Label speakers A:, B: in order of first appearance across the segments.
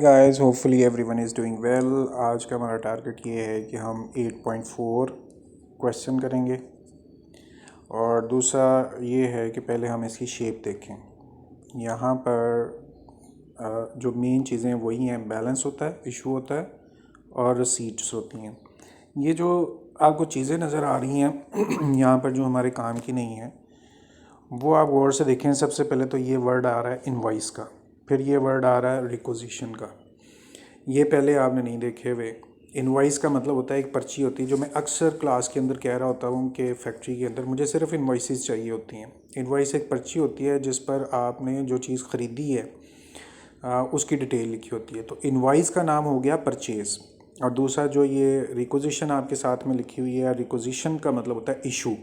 A: Guys hopefully everyone is doing well. आज का हमारा टारगेट ये है कि हम 8.4 क्वेश्चन करेंगे और दूसरा ये है कि पहले हम इसकी शेप देखें। यहाँ पर जो मेन चीज़ें वही हैं, बैलेंस होता है, इशू होता है और रसीट्स होती हैं। ये जो आपको चीज़ें नज़र आ रही हैं यहाँ पर जो हमारे काम की नहीं है वो आप गौर से देखें। सबसे पहले तो ये वर्ड आ रहा है इनवॉइस का, फिर ये वर्ड आ रहा है रिक्विजिशन का। ये पहले आपने नहीं देखे हुए। इनवॉइस का मतलब होता है एक पर्ची होती है, जो मैं अक्सर क्लास के अंदर कह रहा होता हूँ कि फैक्ट्री के अंदर मुझे सिर्फ इनवॉइसेस चाहिए होती हैं। इनवॉइस एक पर्ची होती है जिस पर आपने जो चीज़ ख़रीदी है उसकी डिटेल लिखी होती है। तो इनवॉइस का नाम हो गया परचेज़। और दूसरा जो ये रिक्विजिशन आपके साथ में लिखी हुई है, रिक्विजिशन का मतलब होता है इशू।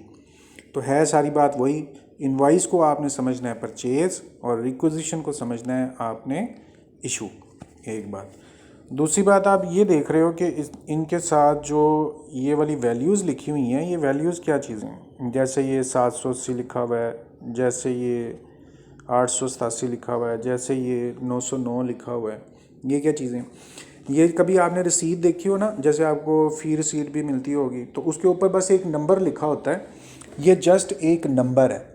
A: तो है सारी बात वही। इनवॉइस को आपने समझना है परचेज़ और रिक्विजिशन को समझना है आपने इशू। एक बात। दूसरी बात, आप ये देख रहे हो कि इनके साथ जो ये वाली वैल्यूज़ लिखी हुई हैं, ये वैल्यूज़ क्या चीज़ें हैं। जैसे ये 780 लिखा हुआ है, जैसे ये 887 लिखा हुआ है, जैसे ये 909 लिखा हुआ है। ये क्या चीज़ें। ये कभी आपने रसीद देखी हो ना, जैसे आपको फ़ी रसीद भी मिलती होगी, तो उसके ऊपर बस एक नंबर लिखा होता है। ये जस्ट एक नंबर है,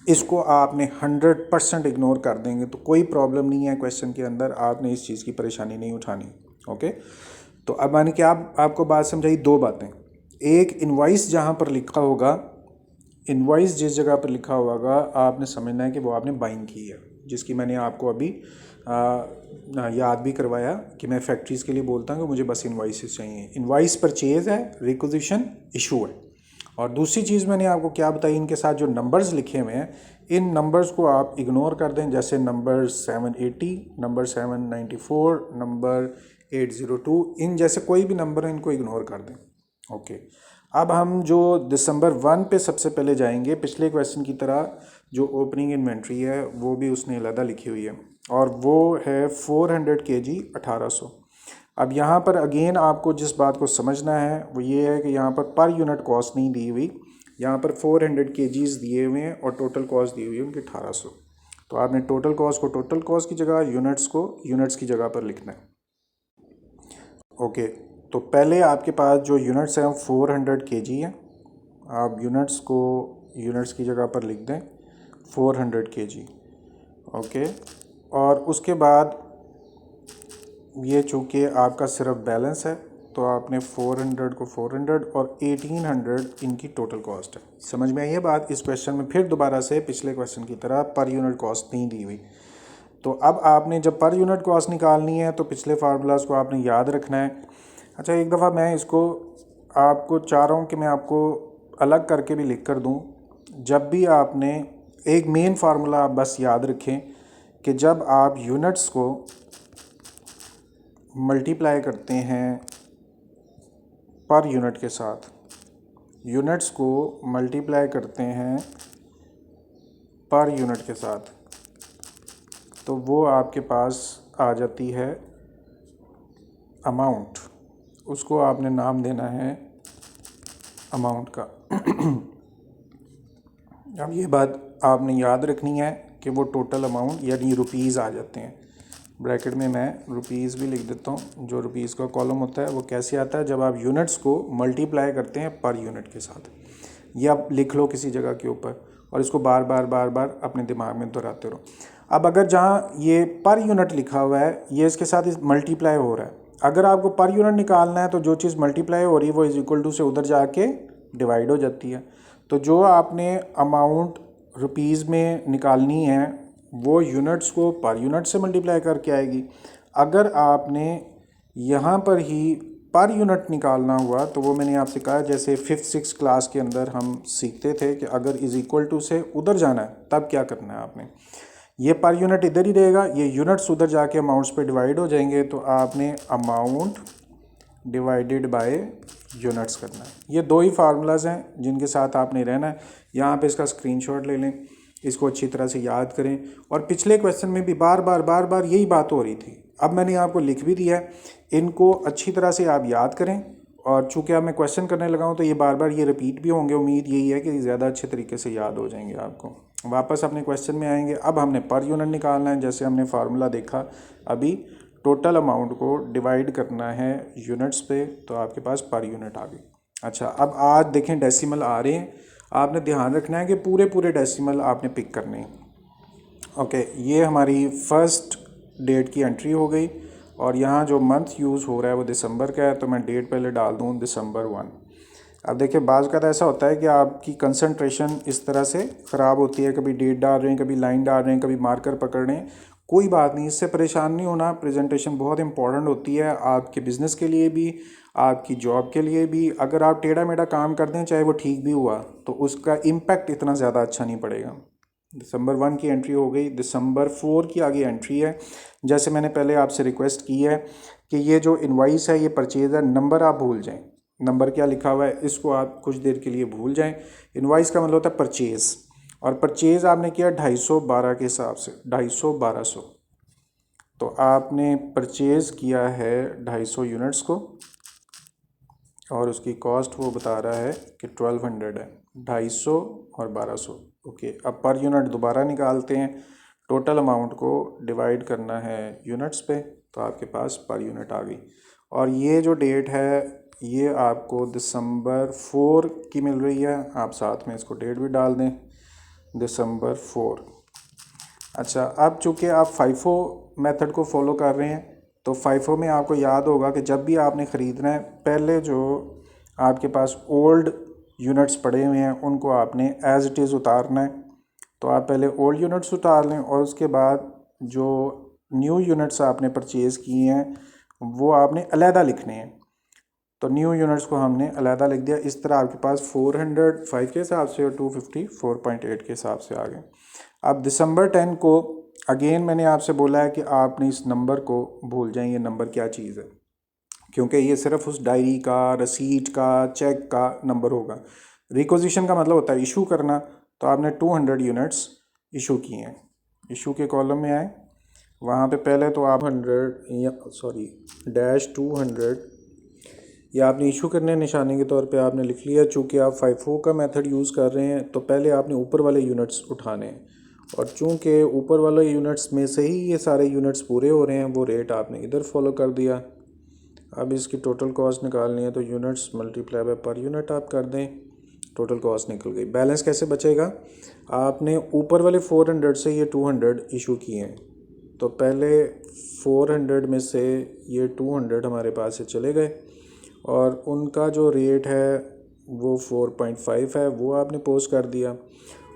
A: इसको आपने 100% इग्नोर कर देंगे तो कोई प्रॉब्लम नहीं है। क्वेश्चन के अंदर आपने इस चीज़ की परेशानी नहीं उठानी। ओके, तो अब माने कि आपको बात समझाई। दो बातें, एक इनवॉइस जहाँ पर लिखा होगा, इनवॉइस जिस जगह पर लिखा होगा आपने समझना है कि वो आपने बाइंग की है, जिसकी मैंने आपको अभी याद भी करवाया कि मैं फैक्ट्रीज़ के लिए बोलता हूँ कि मुझे बस इनवॉइसेस चाहिए। इनवॉइस परचेज़ है, रिक्विजिशन इशू है। और दूसरी चीज़ मैंने आपको क्या बताई, इनके साथ जो नंबर्स लिखे हुए हैं, इन नंबर्स को आप इग्नोर कर दें। जैसे नंबर 780, नंबर 794, नंबर 802, इन जैसे कोई भी नंबर है, इनको इग्नोर कर दें। ओके, अब हम जो दिसंबर 1 पे सबसे पहले जाएंगे। पिछले क्वेश्चन की तरह जो ओपनिंग इन्वेंट्री है वो भी उसने अलग लिखी हुई है और वो है 400 kg 1800। अब यहाँ पर अगेन आपको जिस बात को समझना है वो ये है कि यहाँ पर यूनिट कॉस्ट नहीं दी हुई, यहाँ पर 400 kgs दिए हुए हैं और टोटल कॉस्ट दी हुई है उनकी 1800। तो आपने टोटल कॉस्ट को टोटल कॉस्ट की जगह, यूनिट्स को यूनिट्स की जगह पर लिखना है। ओके, तो पहले आपके पास जो यूनिट्स हैं वो 400 kg हैं। आप यूनिट्स को यूनिट्स की जगह पर लिख दें 400 kg। ओके, और उसके बाद ये चूँकि आपका सिर्फ बैलेंस है तो आपने 400 को 400 और 1800 इनकी टोटल कॉस्ट है। समझ में आई है बात। इस क्वेश्चन में फिर दोबारा से पिछले क्वेश्चन की तरह पर यूनिट कॉस्ट नहीं दी हुई। तो अब आपने जब पर यूनिट कॉस्ट निकालनी है तो पिछले फार्मूलाज को आपने याद रखना है। अच्छा, एक दफ़ा मैं इसको आपको चाह रहा हूँ कि मैं आपको अलग करके भी लिख कर दूँ। जब भी आपने एक मेन फार्मूला आप बस याद रखें कि जब आप यूनिट्स को मल्टीप्लाई करते हैं पर यूनिट के साथ, यूनिट्स को मल्टीप्लाई करते हैं पर यूनिट के साथ, तो वो आपके पास आ जाती है अमाउंट। उसको आपने नाम देना है अमाउंट का। अब ये बात आपने याद रखनी है कि वो टोटल अमाउंट यानी रुपीज़ आ जाते हैं। ब्रैकेट में मैं रुपीज़ भी लिख देता हूँ। जो रुपीज़ का कॉलम होता है वो कैसे आता है, जब आप यूनिट्स को मल्टीप्लाई करते हैं पर यूनिट के साथ। ये आप लिख लो किसी जगह के ऊपर और इसको बार बार अपने दिमाग में दोहराते रहो। अब अगर जहाँ ये पर यूनिट लिखा हुआ है ये इसके साथ मल्टीप्लाई हो रहा है, अगर आपको पर यूनिट निकालना है तो जो चीज़ मल्टीप्लाई हो रही है वो इज इक्वल टू से उधर जाके डिवाइड हो जाती है। तो जो आपने अमाउंट रुपीज़ में निकालनी है वो यूनिट्स को पर यूनिट से मल्टीप्लाई करके आएगी। अगर आपने यहाँ पर ही पर यूनिट निकालना हुआ तो वो मैंने आपसे कहा, जैसे 5th-6th क्लास के अंदर हम सीखते थे कि अगर इज़ इक्वल टू से उधर जाना है तब क्या करना है आपने, ये पर यूनिट इधर ही रहेगा, ये यूनिट्स उधर जाके अमाउंट्स पे डिवाइड हो जाएंगे, तो आपने अमाउंट डिवाइडेड बाय यूनिट्स करना है। ये दो ही फार्मूलाज हैं जिनके साथ आपने रहना है। यहाँ पे इसका स्क्रीनशॉट ले लें, इसको अच्छी तरह से याद करें। और पिछले क्वेश्चन में भी बार बार यही बात हो रही थी। अब मैंने आपको लिख भी दिया है, इनको अच्छी तरह से आप याद करें। और चूँकि अब मैं क्वेश्चन करने लगा हूँ तो ये बार ये रिपीट भी होंगे। उम्मीद यही है कि ज़्यादा अच्छे तरीके से याद हो जाएंगे आपको। वापस अपने क्वेश्चन में आएंगे। अब हमने पर यूनिट निकालना है, जैसे हमने फार्मूला देखा अभी टोटल अमाउंट को डिवाइड करना है यूनिट्स पे, तो आपके पास पर यूनिट आ गई। अच्छा, अब आज देखें डेसिमल आ रहे हैं, आपने ध्यान रखना है कि पूरे पूरे डेसिमल आपने पिक करने हैं। ओके, ये हमारी फर्स्ट डेट की एंट्री हो गई और यहाँ जो मंथ यूज़ हो रहा है वो दिसंबर का है, तो मैं डेट पहले डाल दूँ दिसंबर 1। अब देखिए बाज़ का ऐसा होता है कि आपकी कंसंट्रेशन इस तरह से ख़राब होती है, कभी डेट डाल रहे हैं, कभी लाइन डाल रहे हैं, कभी मार्कर पकड़ रहे हैं, कोई बात नहीं, इससे परेशान नहीं होना। प्रेजेंटेशन बहुत इंपॉर्टेंट होती है आपके बिज़नेस के लिए भी, आपकी जॉब के लिए भी। अगर आप टेढ़ा मेढ़ा काम कर दें, चाहे वो ठीक भी हुआ, तो उसका इम्पैक्ट इतना ज़्यादा अच्छा नहीं पड़ेगा। दिसंबर 1 की एंट्री हो गई, दिसंबर 4 की आगे एंट्री है। जैसे मैंने पहले आपसे रिक्वेस्ट की है कि ये जो इनवाइस है ये परचेज़ है, नंबर आप भूल जाएं, नंबर क्या लिखा हुआ है इसको आप कुछ देर के लिए भूल जाएं। इनवाइस का मतलब होता है परचेज़, और परचेज़ आपने किया 250 के हिसाब से, 250 तो आपने परचेज़ किया है 250 यूनिट्स को, और उसकी कॉस्ट वो बता रहा है कि 1200 है, 250 और 1200। ओके, अब पर यूनिट दोबारा निकालते हैं, टोटल अमाउंट को डिवाइड करना है यूनिट्स पे, तो आपके पास पर यूनिट आ गई। और ये जो डेट है ये आपको दिसंबर 4 की मिल रही है, आप साथ में इसको डेट भी डाल दें, दिसंबर 4। अच्छा, अब चूँकि आप फाइफो मेथड को फॉलो कर रहे हैं, तो फाइफो में आपको याद होगा कि जब भी आपने ख़रीदना है, पहले जो आपके पास ओल्ड यूनिट्स पड़े हुए हैं उनको आपने एज इट इज़ उतारना है। तो आप पहले ओल्ड यूनिट्स उतार लें और उसके बाद जो न्यू यूनिट्स आपने परचेज़ किए हैं वो आपने अलहदा लिखने हैं। तो न्यू यूनिट्स को हमने अलहदा लिख दिया। इस तरह आपके पास 405 के हिसाब से और 250 4.8 के हिसाब से आ गए। अब दिसंबर 10 को अगेन मैंने आपसे बोला है कि आपने इस नंबर को भूल जाएं, ये नंबर क्या चीज़ है, क्योंकि ये सिर्फ उस डायरी का, रसीट का, चेक का नंबर होगा। रिक्विजिशन का मतलब होता है इशू करना, तो आपने 200 यूनिट्स इशू किए हैं। इशू के कॉलम में आए, वहाँ पे पहले तो आप 200 या आपने इशू करने निशानी के तौर पे आपने लिख लिया। चूँकि आप फाइफो का मेथड यूज़ कर रहे हैं तो पहले आपने ऊपर वाले यूनिट्स उठाने हैं, और चूँकि ऊपर वाले यूनिट्स में से ही ये सारे यूनिट्स पूरे हो रहे हैं, वो रेट आपने इधर फॉलो कर दिया। अब इसकी टोटल कॉस्ट निकालनी है तो units multiply by per unit आप कर दें, टोटल कॉस्ट निकल गई। बैलेंस कैसे बचेगा, आपने ऊपर वाले 400 से ये 200 इशू किए हैं, तो पहले 400 में से ये 200 हमारे पास से चले गए, और उनका जो रेट है वो 4.5 है, वो आपने पोस्ट कर दिया।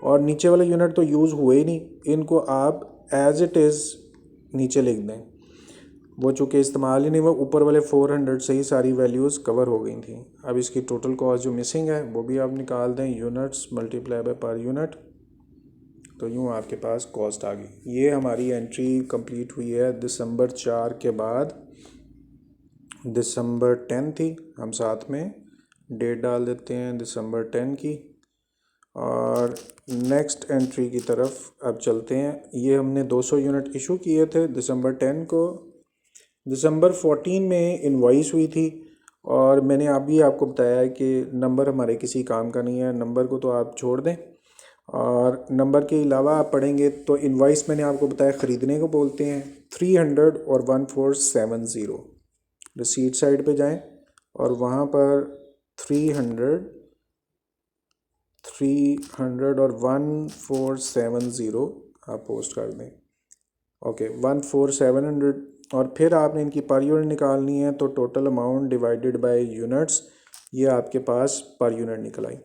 A: और नीचे वाले यूनिट तो यूज़ हुए ही नहीं, इनको आप एज इट इज़ नीचे लिख दें, वो चूँकि इस्तेमाल ही नहीं हुआ, ऊपर वाले 400 से ही सारी वैल्यूज़ कवर हो गई थी। अब इसकी टोटल कॉस्ट जो मिसिंग है वो भी आप निकाल दें, units multiply by per unit, तो यूँ आपके पास कॉस्ट आ गई। ये हमारी एंट्री कंप्लीट हुई है दिसंबर 4 के बाद। दिसंबर 10 थी, हम साथ में डेट डाल देते हैं दिसंबर 10 की। और नेक्स्ट एंट्री की तरफ अब चलते हैं। ये हमने 200 यूनिट इशू किए थे दिसंबर 10 को। दिसंबर 14 में इनवॉइस हुई थी, और मैंने अभी आपको बताया है कि नंबर हमारे किसी काम का नहीं है, नंबर को तो आप छोड़ दें। और नंबर के अलावा आप पढ़ेंगे तो इनवॉइस मैंने आपको बताया ख़रीदने को बोलते हैं। 300 और 1470 रिसीट साइड पे जाएं और वहाँ पर 300 और 1470 आप पोस्ट कर दें। ओके, 14,700, और फिर आपने इनकी पर यूनिट निकालनी है, तो total amount divided by units, ये आपके पास पर यूनिट निकल आई।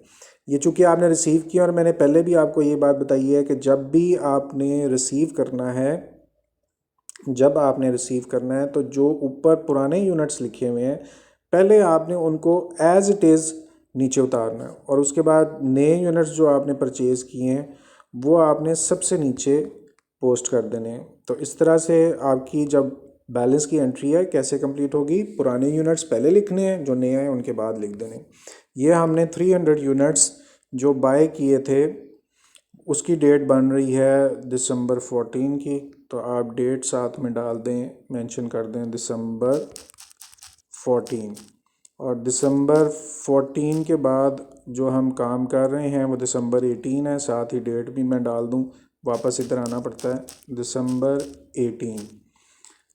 A: ये चूँकि आपने रिसीव किया, और मैंने पहले भी आपको ये बात बताई है कि जब भी आपने रिसीव करना है, तो जो ऊपर पुराने यूनिट्स लिखे हुए हैं पहले आपने उनको एज इट इज़ नीचे उतारना है, और उसके बाद नए यूनिट्स जो आपने परचेज़ किए हैं वो आपने सबसे नीचे पोस्ट कर देने हैं। तो इस तरह से आपकी जब बैलेंस की एंट्री है कैसे कंप्लीट होगी, पुराने यूनिट्स पहले लिखने हैं, जो नए हैं उनके बाद लिख देने। ये हमने 300 यूनिट्स जो बाय किए थे उसकी डेट बन रही है दिसंबर 14 की, तो आप डेट साथ में डाल दें, मेंशन कर दें दिसंबर 14। और दिसंबर 14 के बाद जो हम काम कर रहे हैं वो दिसंबर 18 है, साथ ही डेट भी मैं डाल दूं, वापस इधर आना पड़ता है, दिसंबर 18।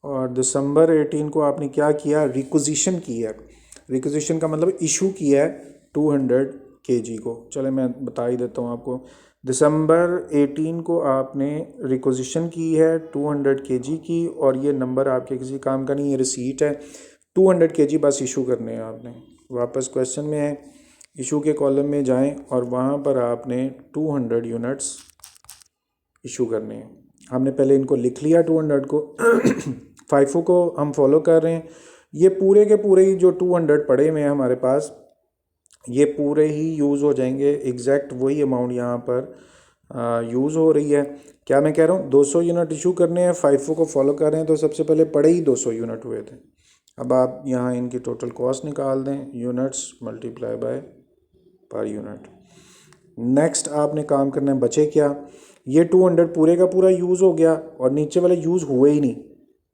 A: और दिसंबर 18 को आपने क्या किया, रिक्विजिशन की है। रिक्विजिशन का मतलब इशू किया है 200 kg को। चले मैं बता ही देता हूँ आपको। दिसंबर 18 को आपने रिक्विजिशन की है 200 kg की, और ये नंबर आपके किसी काम का नहीं, ये रिसीट है। 200 kg बस इशू करने हैं आपने। वापस क्वेश्चन में है, इशू के कॉलम में जाएं और वहाँ पर आपने 200 यूनिट्स इशू करने हैं। हमने पहले इनको लिख लिया 200 को। फाइफो को हम फॉलो कर रहे हैं। ये पूरे के पूरे ही जो 200 पड़े हुए हैं हमारे पास, ये पूरे ही यूज़ हो जाएंगे। एग्जैक्ट वही अमाउंट यहाँ पर यूज़ हो रही है। क्या मैं कह रहा हूँ, 200 यूनिट इशू करने हैं, फाइफो को फॉलो कर रहे हैं, तो सबसे पहले पड़े ही 200 यूनिट हुए थे। अब आप यहाँ इनकी टोटल कॉस्ट निकाल दें, units multiply by per unit. Next आपने काम करना है, बचे क्या, ये 200 पूरे का पूरा यूज़ हो गया और नीचे वाले यूज़ हुए ही नहीं,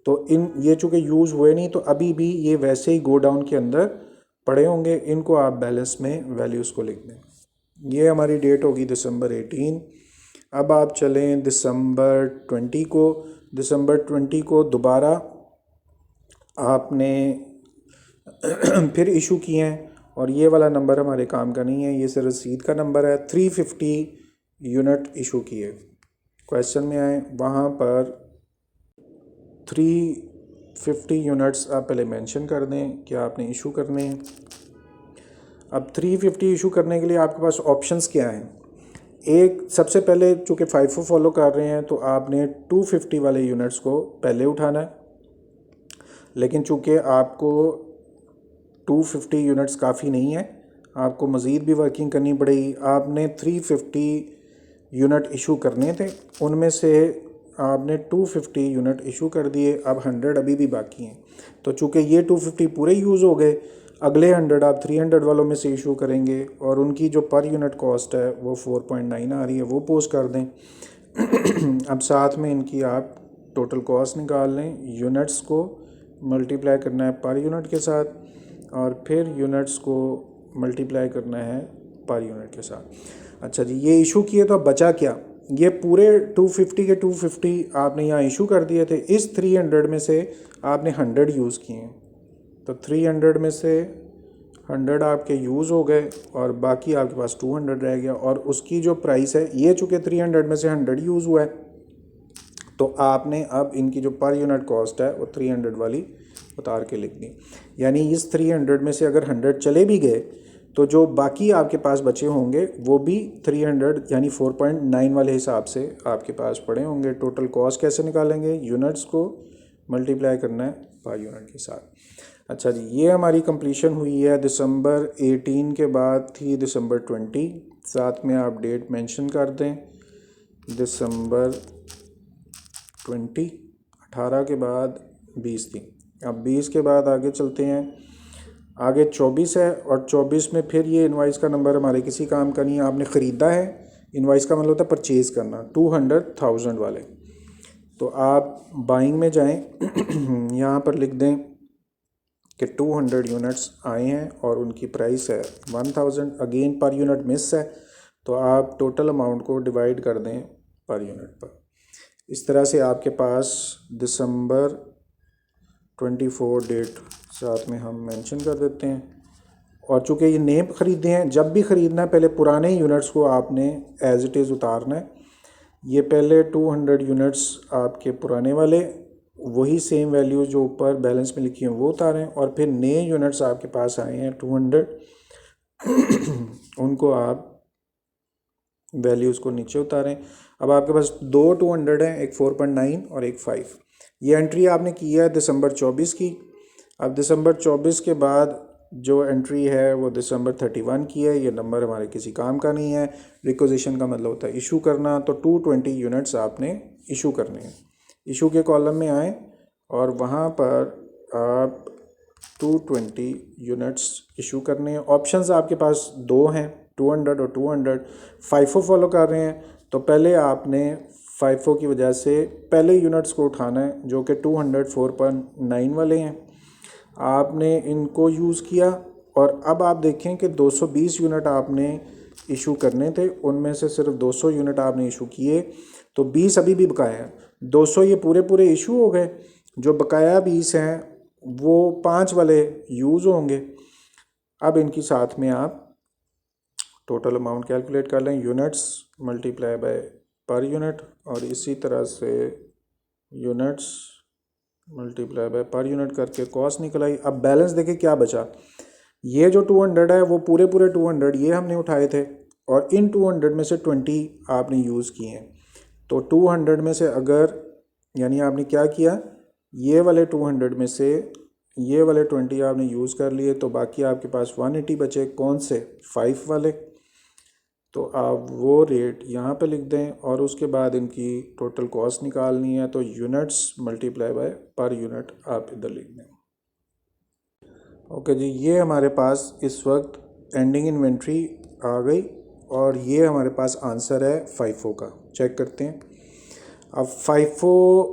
A: तो इन ये चूँकि यूज़ हुए नहीं तो अभी भी ये वैसे ही गो डाउन के अंदर पड़े होंगे। इनको आप बैलेंस में वैल्यूज़ को लिख दें। ये हमारी डेट होगी दिसंबर 18। अब आप चलें दिसंबर 20 को। दिसंबर 20 को दोबारा आपने फिर इशू किए हैं, और ये वाला नंबर हमारे काम का नहीं है, ये सिर्फ रसीद का नंबर है। 350 यूनिट इशू किए। क्वेश्चन में आए, वहाँ पर 350 यूनिट्स आप पहले मेंशन कर दें कि आपने इशू करने हैं। अब 350 इशू करने के लिए आपके पास ऑप्शंस क्या हैं। एक, सबसे पहले चूँकि फाइफो फॉलो कर रहे हैं तो आपने 250 वाले यूनिट्स को पहले उठाना है, लेकिन चूँकि आपको 250 यूनिट्स काफ़ी नहीं है, आपको मज़ीद भी वर्किंग करनी पड़ेगी। आपने 350 यूनिट इशू करने थे, उनमें से आपने 250 यूनिट इशू कर दिए। अब 100 अभी भी बाकी हैं, तो चूँकि ये 250 पूरे यूज़ हो गए, अगले 100 आप 300 वालों में से इशू करेंगे, और उनकी जो पर यूनिट कॉस्ट है वो 4.9 आ रही है, वो पोस्ट कर दें। अब साथ में इनकी आप टोटल कॉस्ट निकाल लें। यूनिट्स को मल्टीप्लाई करना है पर यूनिट के साथ, और फिर यूनिट्स को मल्टीप्लाई करना है पर यूनिट के साथ। अच्छा जी, ये इशू किए तो अब बचा क्या, ये पूरे 250 के 250 आपने यहाँ इशू कर दिए थे। इस 300 में से आपने 100 यूज़ किए हैं, तो 300 में से 100 आपके यूज़ हो गए और बाकी आपके पास 200 रह गया। और उसकी जो प्राइस है, ये चूँकि 300 में से 100 यूज़ हुआ है, तो आपने अब इनकी जो पर यूनिट कॉस्ट है वो 300 वाली उतार के लिख दी। यानी इस 300 में से अगर 100 चले भी गए तो जो बाकी आपके पास बचे होंगे वो भी 300 यानी 4.9 वाले हिसाब से आपके पास पड़े होंगे। टोटल कॉस्ट कैसे निकालेंगे, यूनिट्स को मल्टीप्लाई करना है पर यूनिट के साथ। अच्छा जी, ये हमारी कंप्लीशन हुई है दिसंबर 18 के बाद थी दिसंबर 20। साथ में आप डेट मेंशन कर दें, दिसंबर 20, 18 के बाद 20 थी। अब 20 के बाद आगे चलते हैं, आगे 24 है, और 24 में फिर ये इनवाइस का नंबर हमारे किसी काम का नहीं है। आपने ख़रीदा है, इनवाइस का मतलब होता है परचेज़ करना, 200,000 वाले। तो आप बाइंग में जाएं, यहाँ पर लिख दें कि 200 यूनिट्स आए हैं और उनकी प्राइस है 1000। अगेन पर यूनिट मिस है, तो आप टोटल अमाउंट को डिवाइड कर दें पर यूनिट पर। इस तरह से आपके पास दिसंबर 24 डेट साथ में हम मेंशन कर देते हैं। और चूँकि ये नए ख़रीदे हैं, जब भी ख़रीदना है पहले पुराने यूनिट्स को आपने एज इट इज़ उतारना है। ये पहले 200 यूनिट्स आपके पुराने वाले, वही सेम वैल्यू जो ऊपर बैलेंस में लिखी हैं वो उतारें, और फिर नए यूनिट्स आपके पास आए हैं 200 उनको आप वैल्यूज़ को नीचे उतारें। अब आपके पास दो 200 हैं, एक 4.9 और एक 5। ये एंट्री आपने की है दिसंबर 24 की। अब दिसंबर 24 के बाद जो एंट्री है वो दिसंबर 31 की है। ये नंबर हमारे किसी काम का नहीं है। रिक्विजिशन का मतलब होता है इशू करना, तो 220 यूनिट्स आपने इशू करने हैं। इशू के कॉलम में आएँ और वहाँ पर आप 220 यूनिट्स इशू करने हैं। ऑप्शंस आपके पास दो हैं, 200 और 200। फाइफो फॉलो कर रहे हैं तो पहले आपने फाइफो की वजह से पहले यूनिट्स को उठाना है जो कि 204.9 वाले हैं। आपने इनको यूज़ किया, और अब आप देखें कि 220 यूनिट आपने इशू करने थे, उनमें से सिर्फ 200 यूनिट आपने इशू किए, तो 20 अभी भी बकाया हैं। 200 ये पूरे पूरे इशू हो गए। जो बकाया 20 हैं वो 5 वाले यूज़ होंगे। अब इनकी साथ में आप टोटल अमाउंट कैलकुलेट कर लें, units multiply by per unit, और इसी तरह से units multiply by per unit करके कॉस्ट निकल आई। अब बैलेंस देखें क्या बचा। ये जो 200 है वो पूरे 200 ये हमने उठाए थे, और इन 200 में से 20 आपने यूज़ किए हैं। तो 200 में से अगर, यानी आपने क्या किया, ये वाले 200 में से ये वाले 20 आपने यूज़ कर लिए, तो बाकी आपके पास 180 बचे। कौन से? 5 वाले। तो आप वो रेट यहाँ पे लिख दें, और उसके बाद इनकी टोटल कॉस्ट निकालनी है, तो units multiply by per unit आप इधर लिख दें। ओके जी, ये हमारे पास इस वक्त एंडिंग इन्वेंट्री आ गई, और ये हमारे पास आंसर है FIFO का। चेक करते हैं। अब FIFO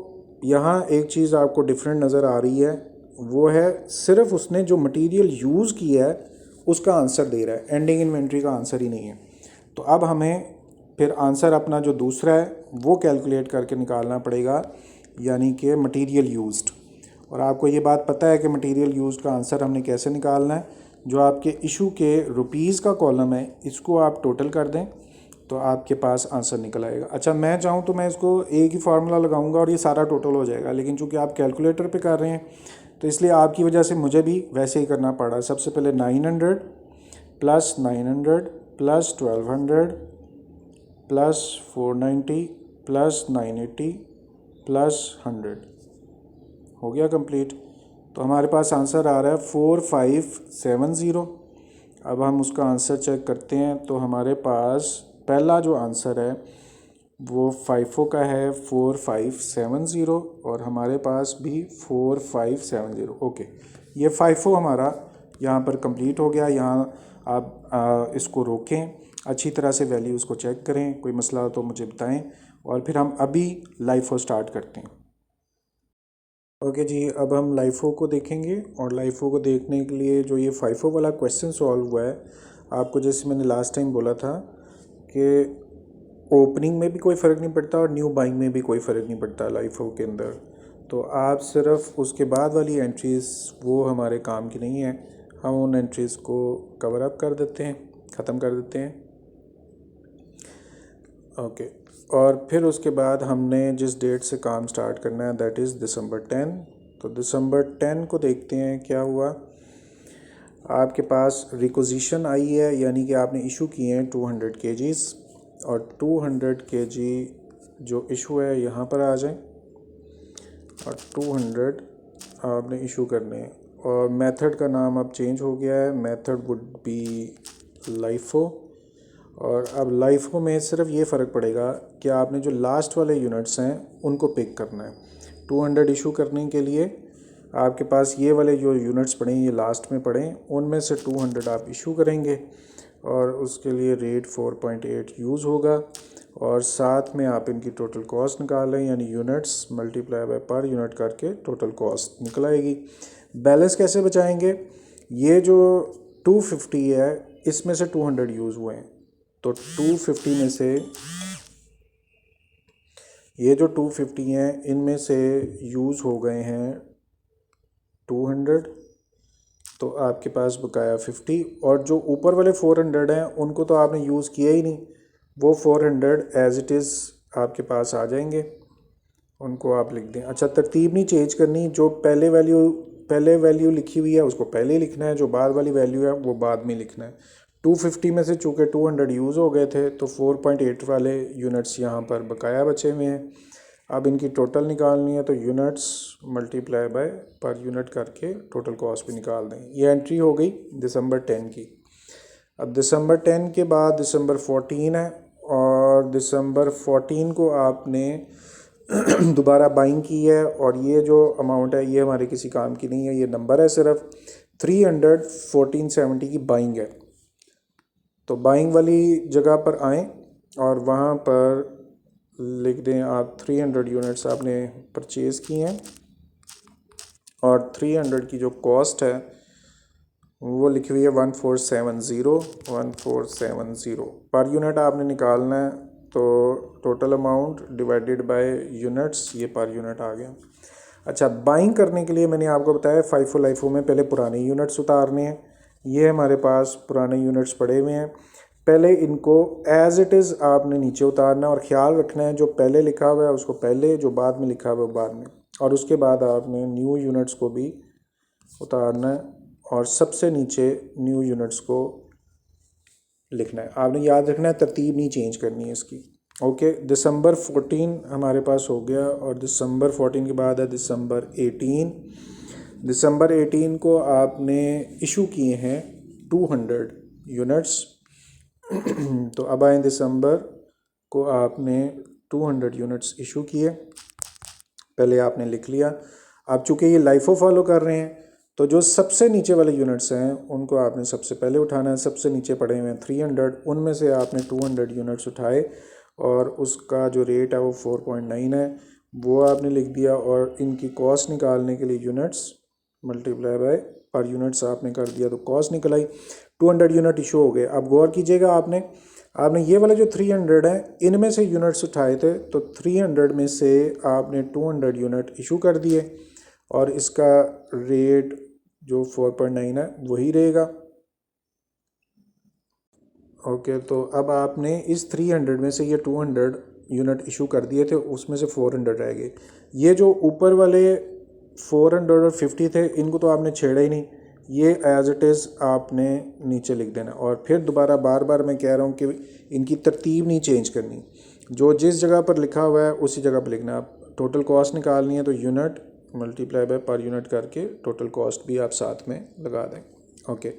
A: यहाँ एक चीज़ आपको डिफरेंट नज़र आ रही है, वो है सिर्फ उसने जो मटेरियल यूज़ किया है उसका आंसर दे रहा है, एंडिंग इन्वेंट्री का आंसर ही नहीं है। तो अब हमें फिर आंसर अपना जो दूसरा है वो कैलकुलेट करके निकालना पड़ेगा, यानी कि मटेरियल यूज्ड। और आपको ये बात पता है कि मटेरियल यूज्ड का आंसर हमने कैसे निकालना है। जो आपके इशू के रुपीज़ का कॉलम है इसको आप टोटल कर दें तो आपके पास आंसर निकल आएगा। अच्छा, मैं चाहूँ तो मैं इसको एक ही फार्मूला लगाऊंगा और ये सारा टोटल हो जाएगा, लेकिन चूंकि आप कैलकुलेटर पे कर रहे हैं तो इसलिए आपकी वजह से मुझे भी वैसे ही करना पड़ा। सबसे पहले 900 plus 900 plus 1200 plus 490 plus 980 plus 100 हो गया कंप्लीट। तो हमारे पास आंसर आ रहा है 4570। अब हम उसका आंसर चेक करते हैं, तो हमारे पास पहला जो आंसर है वो FIFO का है 4570, और हमारे पास भी 4570। ओके, ये FIFO हमारा यहाँ पर कंप्लीट हो गया। यहाँ आप इसको रोकें, अच्छी तरह से वैल्यूज़ को चेक करें, कोई मसला हो तो मुझे बताएं, और फिर हम अभी LIFO स्टार्ट करते हैं। ओके जी, अब हम LIFO को देखेंगे, और LIFO को देखने के लिए जो ये FIFO वाला क्वेश्चन सॉल्व हुआ है, आपको जैसे मैंने लास्ट टाइम बोला था कि ओपनिंग में भी कोई फ़र्क नहीं पड़ता और न्यू बाइंग में भी कोई फ़र्क नहीं पड़ता LIFO के अंदर। तो आप सिर्फ उसके बाद वाली एंट्रीज़ वो हमारे काम की नहीं है, हम उन एंट्रीज़ को कवर अप कर देते हैं, ख़त्म कर देते हैं। ओके, और फिर उसके बाद हमने जिस डेट से काम स्टार्ट करना है दैट इज़ December 10। तो December 10 को देखते हैं क्या हुआ। आपके पास रिक्विजिशन आई है, यानी कि आपने इशू किए हैं 200 kgs, और 200 kg जो इशू है यहाँ पर आ जाए, और 200 आपने इशू करने हैं। और मेथड का नाम अब चेंज हो गया है, मेथड वुड बी LIFO। और अब LIFO में सिर्फ ये फ़र्क पड़ेगा कि आपने जो लास्ट वाले यूनिट्स हैं उनको पिक करना है। 200 इशू करने के लिए आपके पास ये वाले जो यूनिट्स पड़े हैं, ये लास्ट में पड़े हैं, उनमें से 200 आप इशू करेंगे, और उसके लिए रेट 4.8 यूज़ होगा, और साथ में आप इनकी टोटल कॉस्ट निकाल लें, यानी units multiply by per unit करके टोटल कॉस्ट निकल आएगी। बैलेंस कैसे बचाएंगे? ये जो 250 है इसमें से 200 यूज़ हुए हैं, तो 250 में से ये जो 250 हैं इनमें से यूज़ हो गए हैं 200, तो आपके पास बकाया 50, और जो ऊपर वाले 400 हैं उनको तो आपने यूज़ किया ही नहीं, वो 400 एज इट इज़ आपके पास आ जाएंगे, उनको आप लिख दें। अच्छा, तरतीब नहीं चेंज करनी, जो पहले वैल्यू लिखी हुई है उसको पहले लिखना है, जो बाद वाली वैल्यू है वो बाद में लिखना है। 250 में से चूँकि 200 यूज़ हो गए थे तो 4.8 वाले यूनिट्स यहाँ पर बकाया बचे हुए हैं। अब इनकी टोटल निकालनी है, तो units multiply by per unit करके टोटल कॉस्ट भी निकाल दें। ये एंट्री हो गई December 10 की। अब December 10 के बाद December 14 है, और December 14 को आपने दोबारा बाइंग की है, और ये जो अमाउंट है ये हमारे किसी काम की नहीं है, ये नंबर है सिर्फ 314.70 की बाइंग है। तो बाइंग वाली जगह पर आएँ और वहाँ पर लिख दें आप 300 यूनिट्स आपने परचेज़ की हैं, और 300 की जो कॉस्ट है वो लिखी हुई है 1470 पर यूनिट आपने निकालना है। तो total amount divided by units, ये पर यूनिट आ गया। अच्छा, बाइंग करने के लिए मैंने आपको बताया FIFO LIFO में पहले पुराने यूनिट्स उतारने हैं। ये हमारे पास पुराने यूनिट्स पड़े हुए हैं, पहले इनको एज इट इज़ आपने नीचे उतारना है और ख़्याल रखना है जो पहले लिखा हुआ है उसको पहले, जो बाद में लिखा हुआ है बाद में, और उसके बाद आपने न्यू यूनिट्स को भी उतारना है और सबसे नीचे न्यू यूनिट्स को लिखना है। आपने याद रखना है, तरतीब नहीं चेंज करनी है इसकी। ओके, दिसंबर 14 हमारे पास हो गया और दिसंबर 14 के बाद है दिसंबर 18। दिसंबर 18 को आपने इशू किए हैं 200 यूनिट्स। तो अब आए दिसंबर को आपने 200 यूनिट्स इशू किए, पहले आपने लिख लिया। अब चूँकि ये लाइफो फॉलो कर रहे हैं तो जो सबसे नीचे वाले यूनिट्स हैं उनको आपने सबसे पहले उठाना है। सबसे नीचे पड़े हुए हैं 300, उनमें से आपने 200 यूनिट्स उठाए और उसका जो रेट है वो 4.9 है, वो आपने लिख दिया। और इनकी कॉस्ट निकालने के लिए यूनिट्स मल्टीप्लाई बाय पर यूनिट्स आपने कर दिया तो कॉस्ट निकल आई। 200 यूनिट इशू हो गए। अब गौर कीजिएगा, आपने ये वाले जो 300 है इनमें से यूनिट्स उठाए थे, तो 300 में से आपने 200 यूनिट इशू कर दिए और इसका रेट जो 4.9 है वही रहेगा। ओके, तो अब आपने इस 300 में से ये 200 यूनिट इशू कर दिए थे, उसमें से 400 रह गए। ये जो ऊपर वाले 400 और 50 थे इनको तो आपने छेड़ा ही नहीं, ये एज इट इज़ आपने नीचे लिख देना। और फिर दोबारा बार बार मैं कह रहा हूँ कि इनकी तरतीब नहीं चेंज करनी, जो जिस जगह पर लिखा हुआ है उसी जगह पर लिखना। आप टोटल कॉस्ट निकालनी है तो unit multiply by per unit करके टोटल कॉस्ट भी आप साथ में लगा दें। ओके,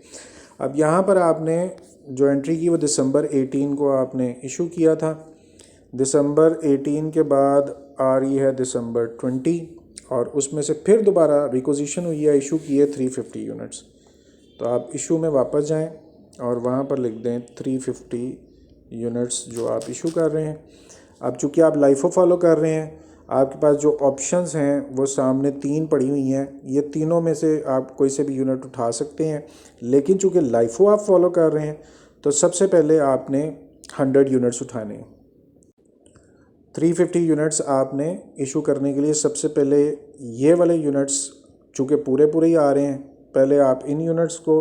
A: अब यहाँ पर आपने जो एंट्री की वो दिसंबर 18 को आपने इशू किया था। दिसंबर 18 के बाद आ रही है दिसंबर 20 और उसमें से फिर दोबारा रिक्विजिशन हुई है, इशू किए 350 यूनिट्स। तो आप इशू में वापस जाएं और वहाँ पर लिख दें 350 यूनिट्स जो आप इशू कर रहे हैं। अब चूँकि आप लाइफो फॉलो कर रहे हैं, आपके पास जो ऑप्शंस हैं वो सामने 3 पड़ी हुई हैं, ये तीनों में से आप कोई से भी यूनिट उठा सकते हैं। लेकिन चूँकि लाइफो आप फॉलो कर रहे हैं तो सबसे पहले आपने 100 यूनिट्स उठाने हैं। 350 यूनिट्स आपने इशू करने के लिए सबसे पहले ये वाले यूनिट्स चूँकि पूरे पूरे ही आ रहे हैं, पहले आप इन यूनिट्स को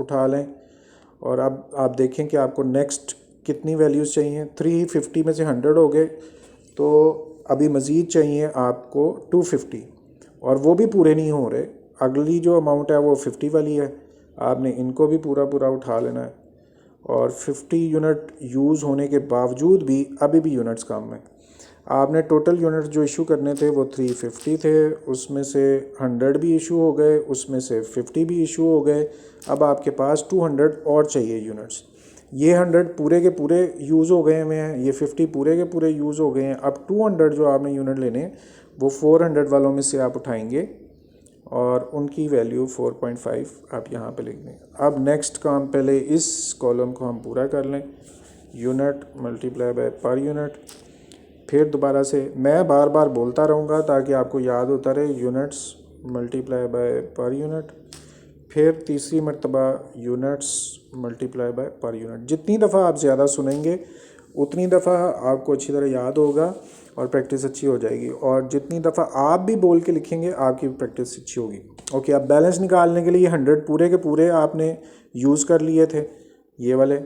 A: उठा लें। और अब आप देखें कि आपको नेक्स्ट कितनी वैल्यूज़ चाहिए। 350 में से 100 हो गए तो अभी मज़ीद चाहिए आपको 250 और वो भी पूरे नहीं हो रहे। अगली जो अमाउंट है वो 50 वाली है, आपने इनको भी पूरा पूरा उठा लेना है। और 50 यूनिट यूज़ होने के बावजूद भी अभी भी यूनिट्स कम हैं। आपने टोटल यूनिट जो इशू करने थे वो 350 थे, उसमें से 100 भी इशू हो गए, उसमें से 50 भी इशू हो गए। अब आपके पास 200 और चाहिए यूनिट्स। ये 100 पूरे के पूरे यूज़ हो गए हुए हैं, ये 50 पूरे के पूरे यूज़ हो गए हैं। अब 200 जो आपने यूनिट लेने वो 400 वालों में से आप उठाएंगे और उनकी वैल्यू 4.5 आप यहाँ पे लिख दें। अब नेक्स्ट काम, पहले इस कॉलम को हम पूरा कर लें, unit multiply by per unit. फिर दोबारा से मैं बार बार बोलता रहूँगा ताकि आपको याद होता रहे, units multiply by per unit. फिर तीसरी मरतबा units multiply by per unit. जितनी दफ़ा आप ज़्यादा सुनेंगे उतनी दफ़ा आपको अच्छी तरह याद होगा और प्रैक्टिस अच्छी हो जाएगी। और जितनी दफ़ा आप भी बोल के लिखेंगे आपकी प्रैक्टिस अच्छी होगी। ओके, अब बैलेंस निकालने के लिए 100 पूरे के पूरे आपने यूज़ कर लिए थे ये वाले,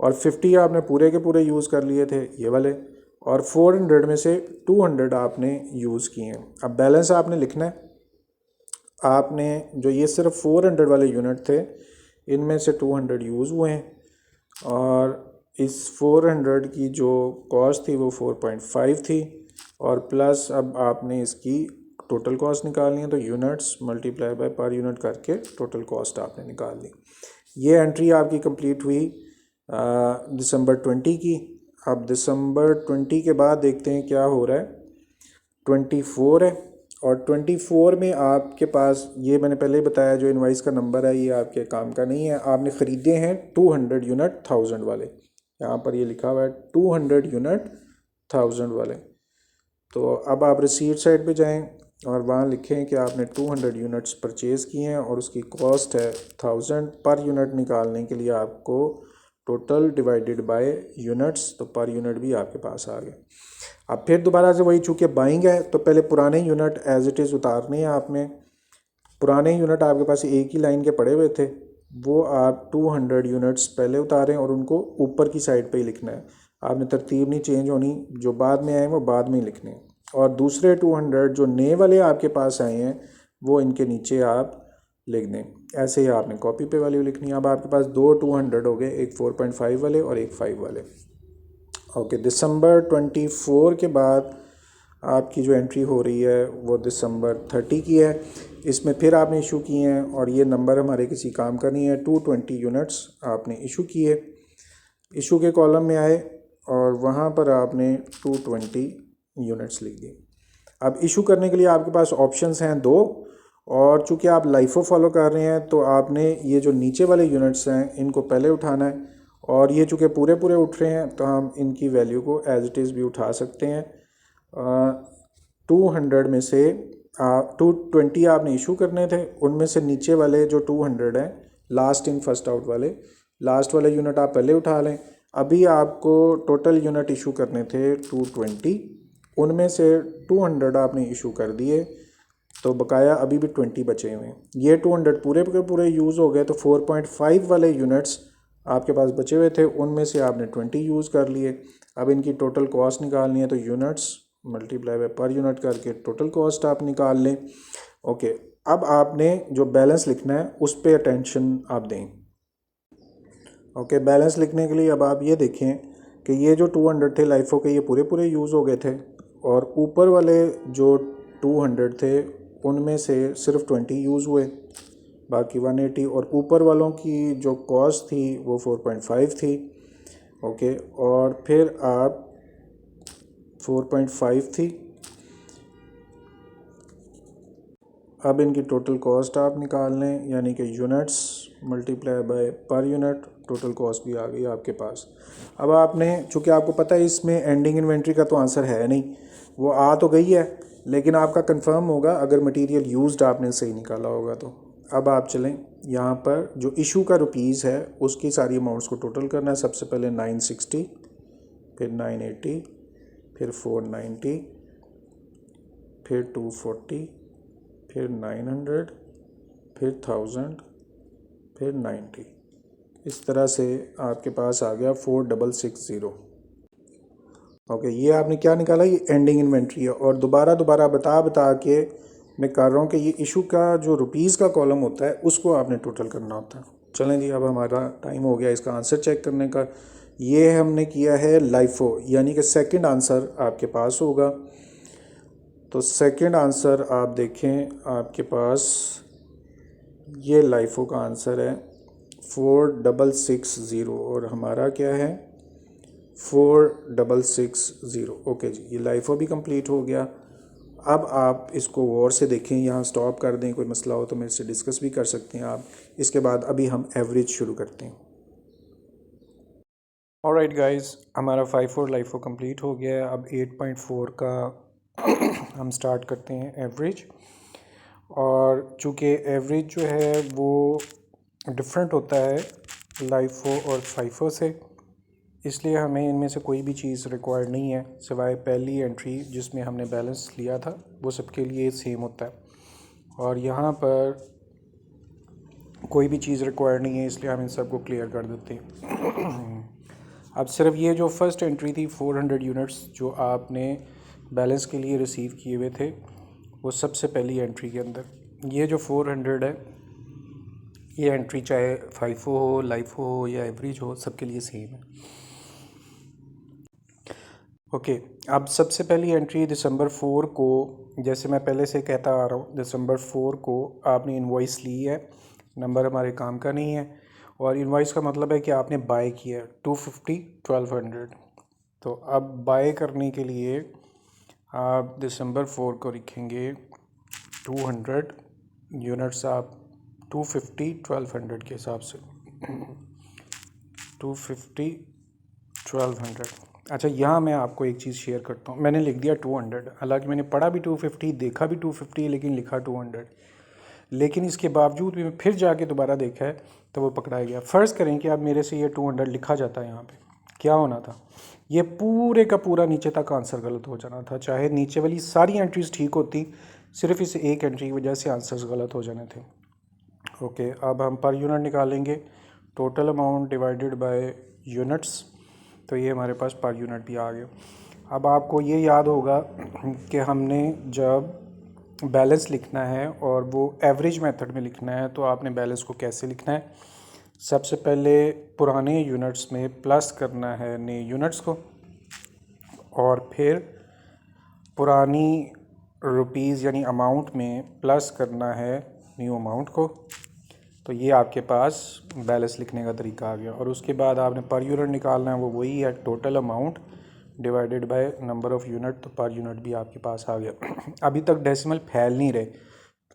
A: और 50 आपने पूरे के पूरे यूज़ कर लिए थे ये वाले, और 400 में से 200 आपने यूज़ किए हैं। अब बैलेंस आपने लिखना है। आपने जो ये सिर्फ 400 वाले यूनिट थे इनमें से 200 यूज़ हुए हैं और इस 400 की जो कॉस्ट थी वो 4.5 थी, और प्लस अब आपने इसकी टोटल कॉस्ट निकालनी है तो units multiply by per unit करके टोटल कॉस्ट आपने निकाल ली। ये एंट्री आपकी कंप्लीट हुई दिसंबर 20 की। अब दिसंबर 20 के बाद देखते हैं क्या हो रहा है। 24 है और 24 में आपके पास, ये मैंने पहले ही बताया, जो इनवाइस का नंबर है ये आपके काम का नहीं है। आपने ख़रीदे हैं 200 यूनिट 1000 वाले, यहाँ पर ये लिखा हुआ है 200 यूनिट 1000 वाले। तो अब आप रिसीट साइड पे जाएं और वहाँ लिखें कि आपने 200 यूनिट्स परचेज़ किए हैं और उसकी कॉस्ट है 1000। पर यूनिट निकालने के लिए आपको टोटल डिवाइडेड बाय यूनिट्स, तो पर यूनिट भी आपके पास आ गया। अब फिर दोबारा से वही, चूँकि बाइंग है तो पहले पुराने यूनिट एज इट इज़ उतारने हैं आपने। पुराने यूनिट आपके पास एक ही लाइन के पड़े हुए थे, वो आप 200 यूनिट्स पहले उतारें और उनको ऊपर की साइड पे ही लिखना है। आपने तरतीब नहीं चेंज होनी, जो बाद में आए वो बाद में ही लिखने हैं। और दूसरे 200 जो नए वाले आपके पास आए हैं वो इनके नीचे आप लिख दें। ऐसे ही आपने कॉपी पे वैल्यू लिखनी है। अब आपके पास दो 200 हो गए, एक 4.5 वाले और एक 5 वाले। ओके, दिसंबर 24 के बाद आपकी जो एंट्री हो रही है वो दिसंबर 30 की है। इसमें फिर आपने इशू किए हैं और ये नंबर हमारे किसी काम का नहीं है। 220 यूनिट्स आपने इशू किए, इशू के कॉलम में आए और वहाँ पर आपने 220 यूनिट्स लिख दिए। अब इशू करने के लिए आपके पास ऑप्शंस हैं दो, और चूँकि आप लाइफो फॉलो कर रहे हैं तो आपने ये जो नीचे वाले यूनिट्स हैं इनको पहले उठाना है, और ये चूँकि पूरे पूरे उठ रहे हैं तो हम इनकी वैल्यू को एज इट इज़ भी उठा सकते हैं। 200 में से 220 आपने इशू करने थे, उनमें से नीचे वाले जो 200 हैं लास्ट इन फर्स्ट आउट वाले, लास्ट वाले यूनिट आप पहले उठा लें। अभी आपको टोटल यूनिट इशू करने थे 220, उनमें से 200 आपने इशू कर दिए, तो बकाया अभी भी 20 बचे हुए हैं। ये 200 पूरे के पूरे यूज़ हो गए, तो 4.5 वाले यूनिट्स आपके पास बचे हुए थे, उनमें से आपने 20 यूज़ कर लिए। अब इनकी टोटल कॉस्ट निकालनी है, तो units multiply by per unit करके टोटल कॉस्ट आप निकाल लें। ओके, अब आपने जो बैलेंस लिखना है उस पर अटेंशन आप दें। ओके, बैलेंस लिखने के लिए अब आप ये देखें कि ये जो 200 थे लाइफो के, ये पूरे पूरे यूज़ हो गए थे, और ऊपर वाले जो 200 थे उनमें से सिर्फ 20 यूज़ हुए, बाकी 180। और ऊपर वालों की जो कॉस्ट थी वो 4.5 थी। ओके, और फिर आप 4.5 थी। अब इनकी टोटल कॉस्ट आप निकाल लें, यानी कि units multiply by per unit, total cost भी आ गई आपके पास। अब आपने, चूँकि आपको पता है इसमें एंडिंग इन्वेंट्री का तो आंसर है नहीं, वो आ तो गई है लेकिन आपका कंफर्म होगा अगर मटेरियल यूज्ड आपने सही निकाला होगा तो। अब आप चलें यहाँ पर जो इशू का रुपीज़ है उसकी सारी अमाउंट्स को टोटल करना है। सबसे पहले 960, फिर 980, फिर 490, फिर 240, फिर 900, फिर 1000, फिर 90। इस तरह से आपके पास आ गया 4660। ओके, ये आपने क्या निकाला, ये एंडिंग इन्वेंट्री है। और दोबारा बता के मैं कर रहा हूँ कि ये इशू का जो रुपीज़ का कॉलम होता है उसको आपने टोटल करना होता है। चलें जी, अब हमारा टाइम हो गया इसका आंसर चेक करने का। ये हमने किया है लाइफो, यानी कि सेकंड आंसर आपके पास होगा। तो सेकंड आंसर आप देखें, आपके पास ये लाइफो का आंसर है 4660, और हमारा क्या है 4660। ओके जी, ये लाइफो भी कंप्लीट हो गया। अब आप इसको गौर से देखें, यहाँ स्टॉप कर दें, कोई मसला हो तो मेरे से डिस्कस भी कर सकते हैं आप। इसके बाद अभी हम एवरेज शुरू करते हैं। ऑलराइट गाइस, हमारा 5-4 लाइफो कंप्लीट हो गया है। अब 8.4 का हम स्टार्ट करते हैं एवरेज। और चूँकि एवरेज जो है वो डिफरेंट होता है लाइफो और फाइफो से, इसलिए हमें इनमें से कोई भी चीज़ रिक्वायर्ड नहीं है सिवाय पहली एंट्री जिसमें हमने बैलेंस लिया था, वो सबके लिए सेम होता है। और यहाँ पर कोई भी चीज़ रिक्वायर्ड नहीं है, इसलिए हम इन सब को क्लियर कर देते हैं। अब सिर्फ ये जो फर्स्ट एंट्री थी 400 यूनिट्स जो आपने बैलेंस के लिए रिसीव किए हुए थे, वो सबसे पहली एंट्री के अंदर ये जो 400 है, ये एंट्री चाहे फाइफो हो, लाइफो हो या एवरेज हो, सबके लिए सेम है। ओके, अब सबसे पहली एंट्री दिसंबर 4 को, जैसे मैं पहले से कहता आ रहा हूँ, दिसंबर 4 को आपने इनवॉइस ली है। नंबर हमारे काम का नहीं है, और इनवॉइस का मतलब है कि आपने बाय किया है 250 1200। तो अब बाय करने के लिए आप दिसंबर 4 को लिखेंगे 200 यूनिट्स, आप 250 1200 के हिसाब से 250 1200। अच्छा, यहाँ मैं आपको एक चीज़ शेयर करता हूँ। मैंने लिख दिया 200, हालांकि मैंने पढ़ा भी 250, देखा भी 250, लेकिन लिखा 200। लेकिन इसके बावजूद भी मैं फिर जाके दोबारा देखा है तो वो पकड़ा गया। फ़र्ज़ करें कि अब मेरे से ये 200 लिखा जाता है, यहाँ पे क्या होना था, ये पूरे का पूरा नीचे तक आंसर गलत हो जाना था, चाहे नीचे वाली सारी एंट्रीज ठीक होती, सिर्फ इस एक एंट्री की वजह से आंसर्स गलत हो जाने थे। ओके, अब हम पर यूनिट निकालेंगे, total amount divided by units, तो ये हमारे पास पर यूनिट भी आ गया। अब आपको ये याद होगा कि हमने जब बैलेंस लिखना है और वो एवरेज मेथड में लिखना है तो आपने बैलेंस को कैसे लिखना है। सबसे पहले पुराने यूनिट्स में प्लस करना है नए यूनिट्स को, और फिर पुरानी रुपीज़ यानी अमाउंट में प्लस करना है न्यू अमाउंट को। तो ये आपके पास बैलेंस लिखने का तरीका आ गया। और उसके बाद आपने पर यूनिट निकालना है, वो वही है total amount divided by number of unit, तो पर यूनिट भी आपके पास आ गया। अभी तक डेसिमल फैल नहीं रहे,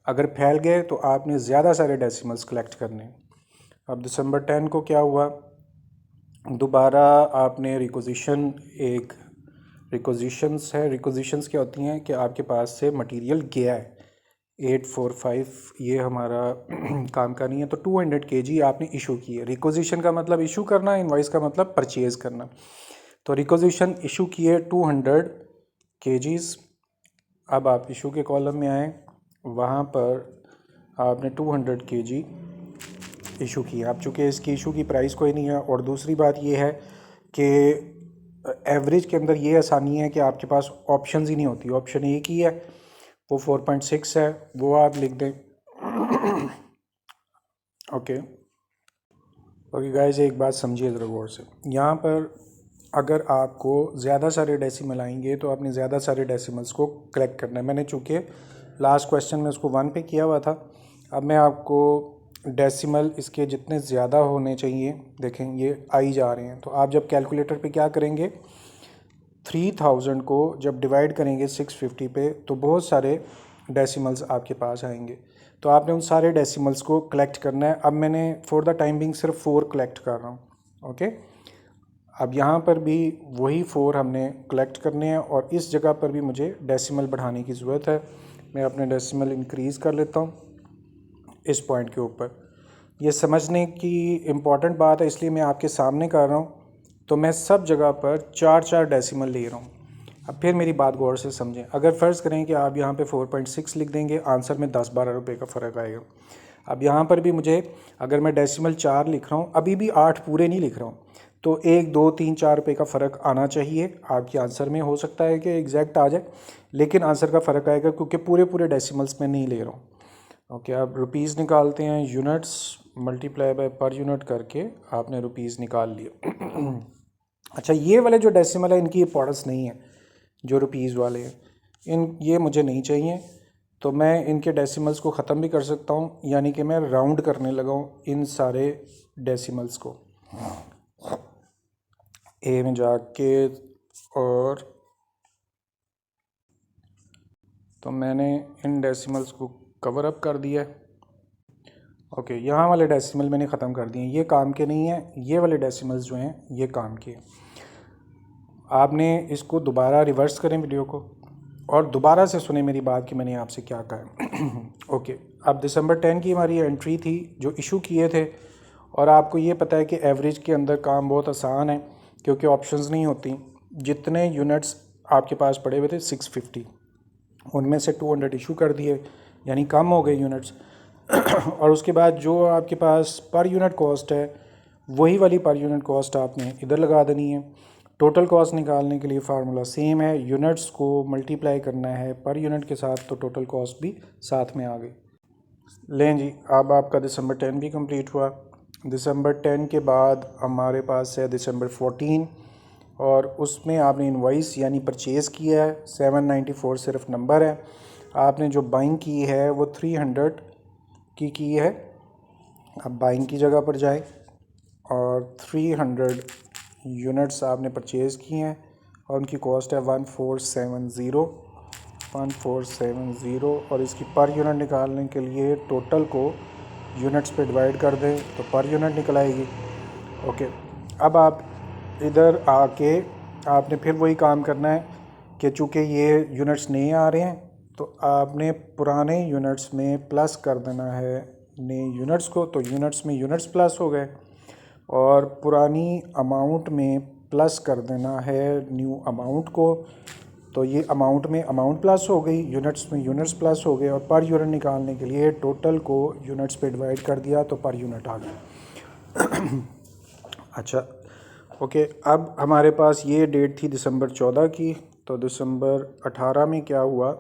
A: अगर फैल गए तो आपने ज़्यादा सारे डेसिमल्स कलेक्ट करने। अब दिसंबर 10 को क्या हुआ, दोबारा आपने रिक्विजिशन, एक रिक्विजिशंस है, रिक्विजिशंस क्या होती हैं कि आपके पास से मटेरियल गया है 845, ये हमारा काम का नहीं है, तो 200 kg आपने इशू की है। रिक्विजिशन का मतलब इशू करना, इनवाइस का मतलब परचेज़ करना। तो रिक्विजिशन इशू किए 200 kgs। अब आप इशू के कॉलम में आए, वहाँ पर आपने 200 kg इशू किया। अब चूँकि इसकी इशू की प्राइस कोई नहीं है, और दूसरी बात ये है कि एवरेज के अंदर ये आसानी है कि आपके पास ऑप्शंस ही नहीं होती, ऑप्शन एक ही है, वो 4.6 है, वो आप लिख दें। ओके गाइस, एक बात समझिए ज़रा गौर से, यहाँ पर अगर आपको ज़्यादा सारे डेसिमल आएंगे तो आपने ज़्यादा सारे डेसिमल्स को कलेक्ट करना है। मैंने चूँकि लास्ट क्वेश्चन में उसको 1 पे किया हुआ था, अब मैं आपको डेसिमल इसके जितने ज़्यादा होने चाहिए, देखें ये आई जा रहे हैं, तो आप जब कैलकुलेटर पे क्या करेंगे, 3000 को जब डिवाइड करेंगे 650 पे तो बहुत सारे डेसिमल्स आपके पास आएंगे, तो आपने उन सारे डेसिमल्स को कलेक्ट करना है। अब मैंने फॉर द टाइम बिंग सिर्फ 4 कलेक्ट कर रहा हूँ। ओके, अब यहाँ पर भी वही 4 हमने कलेक्ट करने हैं, और इस जगह पर भी मुझे डेसिमल बढ़ाने की ज़रूरत है। मैं अपने डेसिमल इंक्रीज़ कर लेता हूँ इस पॉइंट के ऊपर। ये समझने की इम्पॉर्टेंट बात है, इसलिए मैं आपके सामने कर रहा हूँ। तो मैं सब जगह पर 4 डेसिमल ले रहा हूँ। अब फिर मेरी बात गौर से समझें, अगर फ़र्ज़ करें कि आप यहाँ पे 4.6 लिख देंगे, आंसर में 10-12 रुपये का फ़र्क आएगा। अब यहाँ पर भी मुझे, अगर मैं डेसिमल 4 लिख रहा हूँ, अभी भी 8 पूरे नहीं लिख रहा हूँ, तो 1, 2, 3, 4 रुपये का फ़र्क आना चाहिए आपके आंसर में। हो सकता है कि एग्जैक्ट आ जाए, लेकिन आंसर का फ़र्क आएगा क्योंकि पूरे डेसिमल्स में नहीं ले रहा हूँ। ओके, अब रुपीज़ निकालते हैं, units multiply by per unit करके आपने रुपीज़ निकाल लिया। अच्छा, ये वाले जो डेसिमल है इनकी इंपॉर्टेंस नहीं है, जो रुपीज़ वाले हैं ये मुझे नहीं चाहिए, तो मैं इनके डेसिमल्स को ख़त्म भी कर सकता हूँ, यानी कि मैं राउंड करने लगा हूँ इन सारे डेसिमल्स को ए में जाके, और तो मैंने इन डेसिमल्स को कवर अप कर दिया है। ओके, यहाँ वाले डेसिमल मैंने ख़त्म कर दिए, ये काम के नहीं है, ये वाले डेसिमल्स जो हैं ये काम के। आपने इसको दोबारा रिवर्स करें वीडियो को, और दोबारा से सुने मेरी बात कि मैंने आपसे क्या कहा। ओके, अब दिसंबर 10 की हमारी एंट्री थी जो इशू किए थे, और आपको ये पता है कि एवरेज के अंदर काम बहुत आसान है क्योंकि ऑप्शंस नहीं होती। जितने यूनिट्स आपके पास पड़े हुए थे 650, उनमें से 200 इशू कर दिए, यानी कम हो गए यूनिट्स। और उसके बाद जो आपके पास पर यूनिट कॉस्ट है, वही वाली पर यूनिट कॉस्ट आपने इधर लगा देनी है। टोटल कॉस्ट निकालने के लिए फार्मूला सेम है, यूनिट्स को मल्टीप्लाई करना है पर यूनिट के साथ, तो टोटल कॉस्ट भी साथ में आ गई। लें जी, अब आपका दिसंबर 10 भी कंप्लीट हुआ। दिसंबर 10 के बाद हमारे पास है दिसंबर 14, और उसमें आपने इनवॉइस यानी परचेज़ किया है, 794 सिर्फ नंबर है। आपने जो बाइंग की है वो 300 की है। अब बाइंग की जगह पर जाए, और 300 यूनिट्स आपने परचेज़ की हैं, और उनकी कॉस्ट है 1470, और इसकी पर यूनिट निकालने के लिए टोटल को यूनिट्स पे डिवाइड कर दें तो पर यूनिट निकल आएगी। ओके, अब आप इधर आके आपने फिर वही काम करना है कि चूँकि ये यूनिट्स नहीं आ रहे हैं, तो आपने पुराने यूनिट्स में प्लस कर देना है नए यूनिट्स को, तो यूनिट्स में यूनिट्स प्लस हो गए, और पुरानी अमाउंट में प्लस कर देना है न्यू अमाउंट को। तो ये अमाउंट में अमाउंट प्लस हो गई, यूनिट्स में यूनिट्स प्लस हो गए, और पर यूनिट निकालने के लिए टोटल को यूनिट्स पे डिवाइड कर दिया तो पर यूनिट आ गया। अच्छा ओके, अब हमारे पास ये डेट थी दिसंबर 14 की। तो दिसंबर 18 में क्या हुआ,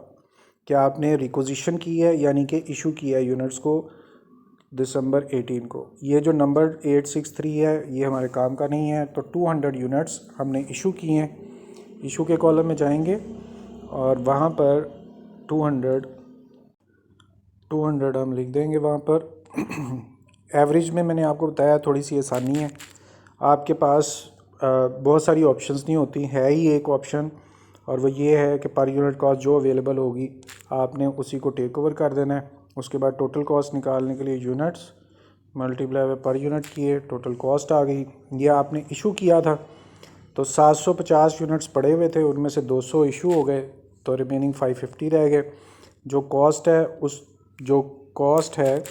A: क्या आपने रिक्विजिशन की है यानी कि इशू किया है यूनिट्स को दिसंबर 18 को। ये जो नंबर 863 है ये हमारे काम का नहीं है, तो 200 यूनिट्स हमने इशू किए हैं। इशू के कॉलम में जाएंगे और वहाँ पर 200 हम लिख देंगे वहाँ पर। एवरेज में मैंने आपको बताया थोड़ी सी आसानी है, आपके पास बहुत सारी ऑप्शंस नहीं होती, है ही एक ऑप्शन, और वो ये है कि पर यूनिट कॉस्ट जो अवेलेबल होगी आपने उसी को टेक ओवर कर देना है। उसके बाद टोटल कॉस्ट निकालने के लिए units multiply by per unit किए, टोटल कॉस्ट आ गई। ये आपने इशू किया था तो 750 यूनिट्स पड़े हुए थे, उनमें से 200 इशू हो गए तो रिमेनिंग 550 रह गए। जो कॉस्ट है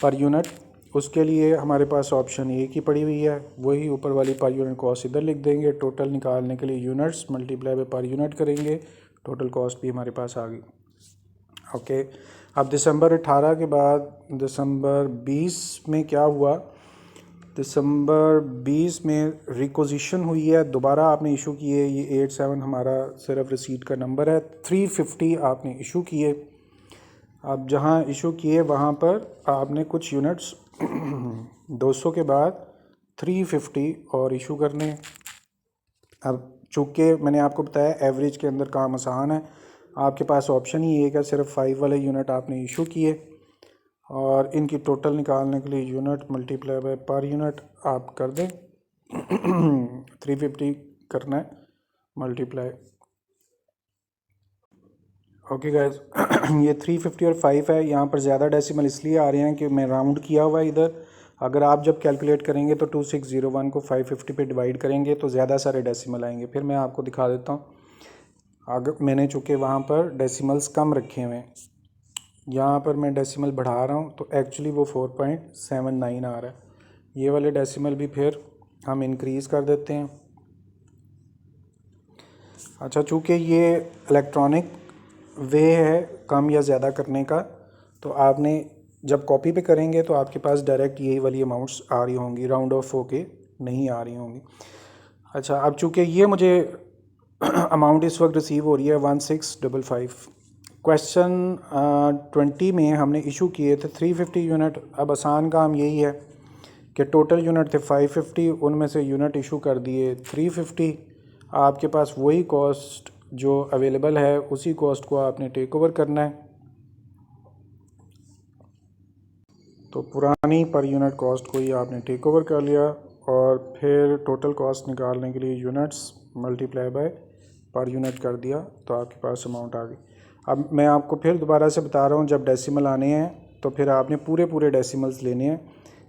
A: पर यूनिट, उसके लिए हमारे पास ऑप्शन एक ही पड़ी हुई है, वही ऊपर वाली पर यूनिट कॉस्ट इधर लिख देंगे। टोटल निकालने के लिए units multiply by per unit करेंगे, टोटल कॉस्ट भी हमारे पास आ गई। ओके, अब दिसंबर 18 के बाद दिसंबर 20 में क्या हुआ, दिसंबर 20 में रिक्विजिशन हुई है, दोबारा आपने इशू किए। ये 87 हमारा सिर्फ रिसीट का नंबर है। 350 आपने इशू किए। अब जहाँ इशू किए वहाँ पर आपने कुछ यूनिट्स 200 के बाद 350 और इशू करने। अब चूँकि मैंने आपको बताया एवरेज के अंदर काम आसान है, आपके पास ऑप्शन ही एक है, सिर्फ 5 वाले यूनिट आपने इशू किए और इनकी टोटल निकालने के लिए unit multiply by per unit आप कर दें। 350 करना है मल्टीप्लाई। ओके गाइस, ये 350 और 5 है, यहाँ पर ज़्यादा डेसिमल इसलिए आ रहे हैं कि मैं राउंड किया हुआ है इधर। अगर आप जब कैलकुलेट करेंगे तो 2601 को 550 पे डिवाइड करेंगे तो ज़्यादा सारे डेसिमल आएंगे। फिर मैं आपको दिखा देता हूँ। अगर मैंने चूँकि वहाँ पर डेसिमल्स कम रखे हुए हैं, यहाँ पर मैं डेसिमल बढ़ा रहा हूँ तो एक्चुअली वो 4.79 आ रहा है। ये वाले डेसिमल भी फिर हम इंक्रीज़ कर देते हैं। अच्छा, चूँकि ये इलेक्ट्रॉनिक वे है कम या ज़्यादा करने का, तो आपने जब कॉपी पे करेंगे तो आपके पास डायरेक्ट यही वाली अमाउंट्स आ रही होंगी, राउंड ऑफ होके नहीं आ रही होंगी। अच्छा, अब चूँकि ये मुझे अमाउंट इस वक्त रिसीव हो रही है 1655। क्वेश्चन 20 में हमने इशू किए थे 350 यूनिट। अब आसान काम यही है कि टोटल यूनिट थे 550, उनमें से यूनिट इशू कर दिए 350। आपके पास वही कॉस्ट जो अवेलेबल है उसी कॉस्ट को आपने टेक ओवर करना है। तो पुरानी पर यूनिट कॉस्ट को ही आपने टेक ओवर कर लिया और फिर टोटल कॉस्ट निकालने के लिए units multiply by per unit कर दिया तो आपके पास अमाउंट आ गई। अब मैं आपको फिर दोबारा से बता रहा हूँ, जब डेसिमल आने हैं तो फिर आपने पूरे डेसिमल्स लेने हैं।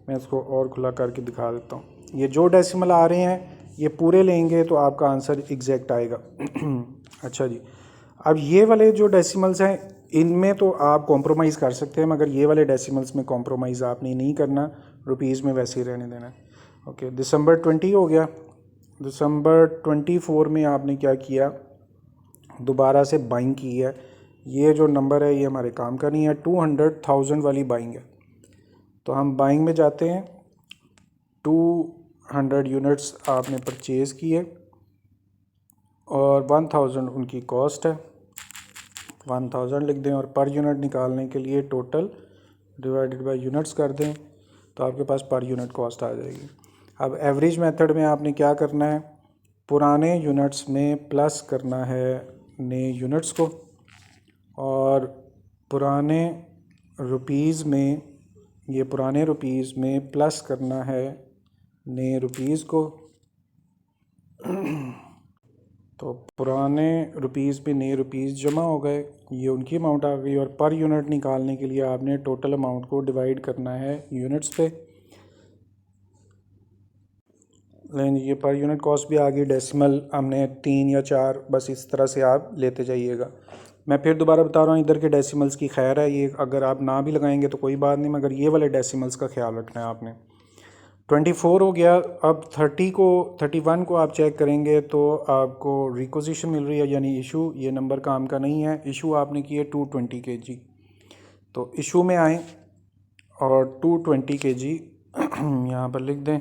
A: मैं इसको और खुला करके दिखा देता हूँ। ये जो डेसिमल आ रहे हैं ये पूरे लेंगे तो आपका आंसर एग्जैक्ट आएगा। अच्छा जी, अब ये वाले जो डेसिमल्स हैं इनमें तो आप कॉम्प्रोमाइज़ कर सकते हैं, मगर ये वाले डेसिमल्स में कॉम्प्रोमाइज़ आपने नहीं करना, रुपीज़ में वैसे ही रहने देना। ओके, दिसंबर 20 हो गया। दिसंबर 24 में आपने क्या किया, दोबारा से बाइंग की है। ये जो नंबर है ये हमारे काम का नहीं है, 200,000 वाली बाइंग है। तो हम बाइंग में जाते हैं, 200 यूनिट्स आपने परचेज़ किए और 1000 उनकी कॉस्ट है, 1000 लिख दें और पर यूनिट निकालने के लिए टोटल डिवाइडेड बाय यूनिट्स कर दें तो आपके पास पर यूनिट कॉस्ट आ जाएगी। अब एवरेज मेथड में आपने क्या करना है, पुराने यूनिट्स में प्लस करना है नए यूनिट्स को और पुराने रुपीज़ में, ये पुराने रुपीज़ में प्लस करना है नए रुपीज़ को। तो पुराने रुपीज़ पे नए रुपीज़ जमा हो गए, ये उनकी अमाउंट आ गई। और पर यूनिट निकालने के लिए आपने टोटल अमाउंट को डिवाइड करना है यूनिट्स पे। लेकिन ये पर यूनिट कॉस्ट भी आ गई। डेसिमल हमने 3 या 4 बस इस तरह से आप लेते जाइएगा। मैं फिर दोबारा बता रहा हूँ, इधर के डेसिमल्स की खैर है, ये अगर आप ना भी लगाएंगे तो कोई बात नहीं, मगर ये वाले डेसिमल्स का ख्याल रखना है आपने। 24 हो गया। अब 31 को आप चेक करेंगे तो आपको रिक्वेजिशन मिल रही है, यानी इशू। ये नंबर काम का नहीं है। इशू आपने की है 220 kg। तो इशू में आए और 220 kg यहाँ पर लिख दें।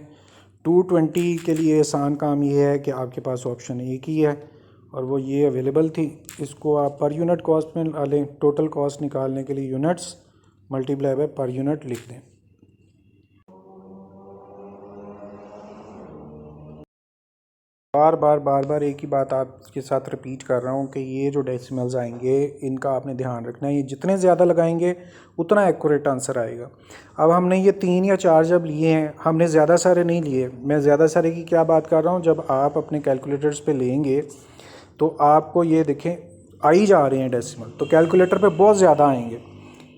A: 220 के लिए आसान काम ये है कि आपके पास ऑप्शन एक ही है और वो ये अवेलेबल थी। इसको आप पर यूनिट कॉस्ट में डालें। टोटल कॉस्ट निकालने के लिए units multiply by per unit लिख दें। बार बार एक ही बात आपके साथ रिपीट कर रहा हूँ कि ये जो डेसिमल्स आएंगे इनका आपने ध्यान रखना है। ये जितने ज़्यादा लगाएंगे उतना एक्यूरेट आंसर आएगा। अब हमने ये 3 या 4 जब लिए हैं, हमने ज़्यादा सारे नहीं लिए। मैं ज़्यादा सारे की क्या बात कर रहा हूँ, जब आप अपने कैलकुलेटर्स पे लेंगे तो आपको ये देखें आ ही जा रहे हैं डेसिमल, तो कैलकुलेटर पे बहुत ज़्यादा आएंगे।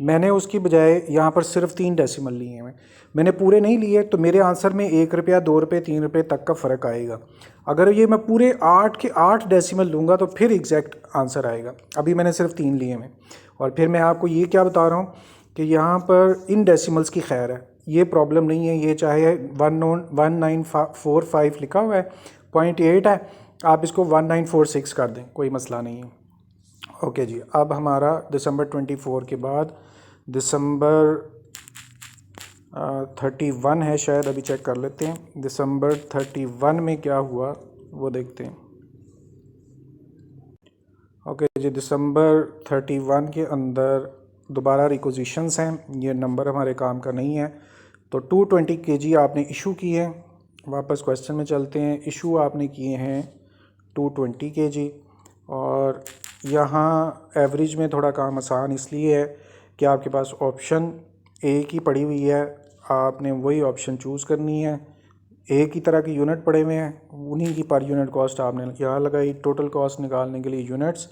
A: मैंने उसकी बजाय यहाँ पर सिर्फ 3 डेसिमल लिए हैं। मैंने पूरे नहीं लिए तो मेरे आंसर में 1 रुपया, 2 रुपये, 3 रुपये तक का फ़र्क आएगा। अगर ये मैं पूरे 8 के 8 डेसिमल लूँगा तो फिर एग्जैक्ट आंसर आएगा। अभी मैंने सिर्फ 3 लिए हैं। और फिर मैं आपको ये क्या बता रहा हूँ कि यहाँ पर इन डेसिमल्स की खैर है, ये प्रॉब्लम नहीं है। ये चाहे 1945 लिखा हुआ है, 0.8 है, आप इसको 1946 कर दें, कोई मसला नहीं है। ओके जी। अब हमारा दिसंबर 24 के बाद दिसंबर 31 है शायद, अभी चेक कर लेते हैं। दिसंबर 31 में क्या हुआ वो देखते हैं। ओके जी। दिसंबर 31 के अंदर दोबारा रिक्वेजिशंस हैं। ये नंबर हमारे काम का नहीं है। तो 220 kg आपने इशू की है। वापस क्वेश्चन में चलते हैं। इशू आपने किए हैं 220 kg और यहाँ एवरेज में थोड़ा काम आसान इसलिए है कि आपके पास ऑप्शन एक ही पड़ी हुई है, आपने वही ऑप्शन चूज़ करनी है। एक ही तरह के यूनिट पड़े हुए हैं, उन्हीं की पर यूनिट कॉस्ट आपने यहाँ लगाई। टोटल कॉस्ट निकालने के लिए units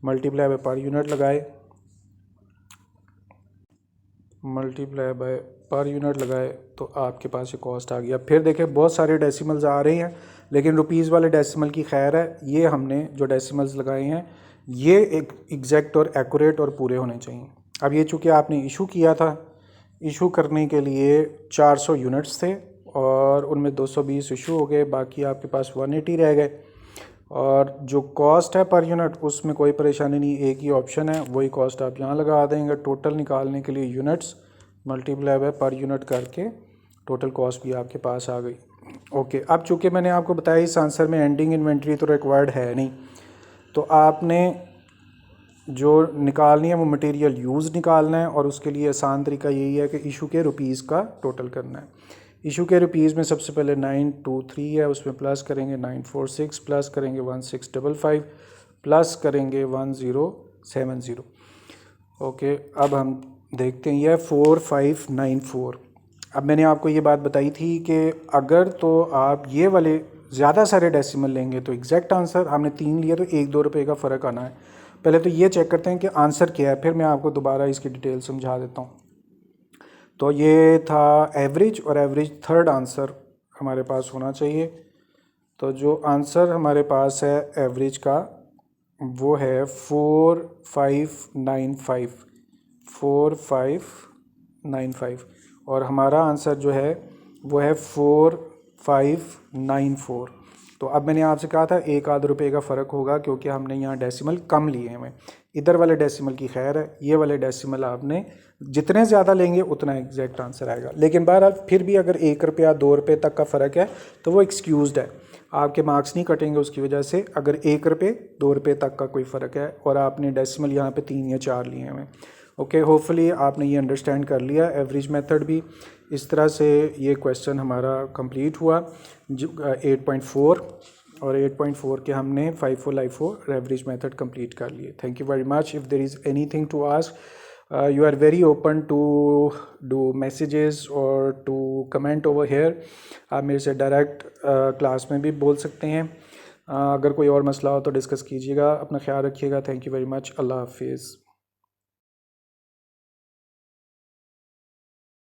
A: multiply by per unit लगाए, मल्टीप्लाई बाय पर यूनिट लगाए तो आपके पास ये कॉस्ट आ गया। फिर देखें बहुत सारे डेसिमल्स आ रहे हैं, लेकिन रुपीज़ वाले डेसिमल की खैर है। ये हमने जो डेसिमल्स लगाए हैं ये एक एग्जैक्ट और एक्यूरेट और पूरे होने चाहिए। अब ये चूँकि आपने इशू किया था, इशू करने के लिए 400 यूनिट्स थे और उनमें 220 इशू हो गए, बाकी आपके पास 180 रह गए। और जो कॉस्ट है पर यूनिट उसमें कोई परेशानी नहीं, एक ही ऑप्शन है, वही कॉस्ट आप यहाँ लगा देंगे। टोटल निकालने के लिए units multiply by per unit करके टोटल कॉस्ट भी आपके पास आ गई। ओके। अब चूँकि मैंने आपको बताया इस आंसर में एंडिंग इन्वेंट्री तो रिक्वायर्ड है नहीं, तो आपने जो निकालनी है वो मटेरियल यूज़ निकालना है और उसके लिए आसान तरीका यही है कि इशू के रुपीज़ का टोटल करना है। इशू के रुपीज़ में सबसे पहले 923 है, उसमें प्लस करेंगे 946, प्लस करेंगे 1655, प्लस करेंगे 1070। ओके। अब हम देखते हैं, यह 4594। अब मैंने आपको ये बात बताई थी कि अगर तो आप ये वाले ज़्यादा सारे डेसिमल लेंगे तो एग्जैक्ट आंसर, हमने 3 लिए तो 1-2 रुपये का फ़र्क आना है। पहले तो ये चेक करते हैं कि आंसर क्या है, फिर मैं आपको दोबारा इसकी डिटेल समझा देता हूँ। तो ये था एवरेज, और एवरेज थर्ड आंसर हमारे पास होना चाहिए। तो जो आंसर हमारे पास है एवरेज का वो है 4595, 4595, और हमारा आंसर जो है वो है 4594। तो अब मैंने आपसे कहा था 1-8 रुपये का फ़र्क होगा क्योंकि हमने यहाँ डेसिमल कम लिए हैं। इधर वाले डेसिमल की खैर है, ये वाले डेसिमल आपने जितने ज़्यादा लेंगे उतना एग्जैक्ट आंसर आएगा। लेकिन बहरहाल फिर भी अगर 1 रुपया 2 रुपये तक का फ़र्क है तो वो एक्सक्यूज़ड है, आपके मार्क्स नहीं कटेंगे उसकी वजह से। अगर 1 रुपये 2 रुपये तक का कोई फ़र्क है और आपने डेसिमल यहाँ पे 3 या 4 लिए हैं। ओके। होपफुली आपने ये अंडरस्टैंड कर लिया एवरेज मेथड भी। इस तरह से ये क्वेश्चन हमारा कंप्लीट हुआ 8.4, और 8.4 के हमने 5494 एवरेज मेथड कंप्लीट कर लिए। Thank you very much. If there is anything to ask, you are very open to do messages or to comment over here। आप मेरे से डायरेक्ट क्लास में भी बोल सकते हैं। अगर कोई और मसला हो तो डिस्कस कीजिएगा। अपना ख्याल रखिएगा। Thank you very much. अल्लाह हाफिज़।